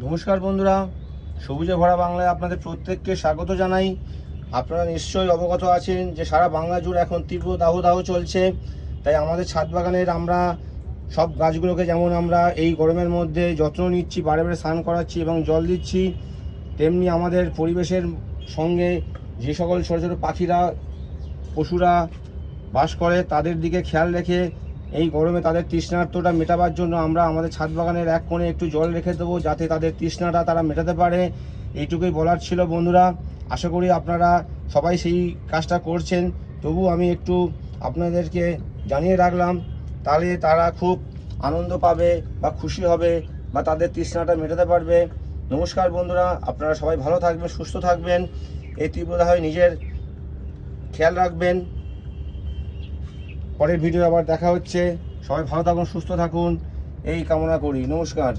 নমস্কার বন্ধুরা, সবুজে ভরা বাংলায় আপনাদের প্রত্যেককে স্বাগত জানাই। আপনারা নিশ্চয়ই অবগত আছেন যে সারা বাংলা জুড়ে এখন তীব্র দাবদাহ চলছে। তাই আমাদের ছাদ বাগানের আমরা সব গাছগুলোকে যেমন আমরা এই গরমের মধ্যে যত্ন নিচ্ছি, বারে বারে স্নান করাচ্ছি এবং জল দিচ্ছি, তেমনি আমাদের পরিবেশের সঙ্গে যে সকল ছোটো ছোটো পাখিরা, পশুরা বাস করে তাদের দিকে খেয়াল রেখে এই গরমে তাদের তৃষ্ণার্তটা মেটাবার জন্য আমরা আমাদের ছাদ বাগানের এক কোণে একটু জল রেখে দেবো, যাতে তাদের তৃষ্ণাটা তারা মেটাতে পারে। এইটুকুই বলার ছিল বন্ধুরা। আশা করি আপনারা সবাই সেই কাজটা করছেন। তবু আমি একটু আপনাদেরকে জানিয়ে রাখলাম, তাহলে তারা খুব আনন্দ পাবে বা খুশি হবে বা তাদের তৃষ্ণাটা মেটাতে পারবে। নমস্কার বন্ধুরা, আপনারা সবাই ভালো থাকবেন, সুস্থ থাকবেন। এই তীব্রতায় নিজের খেয়াল রাখবেন। পরের ভিডিও আবার দেখা হচ্ছে। সবাই ভালো থাকুন, সুস্থ থাকুন, এই কামনা করি। নমস্কার।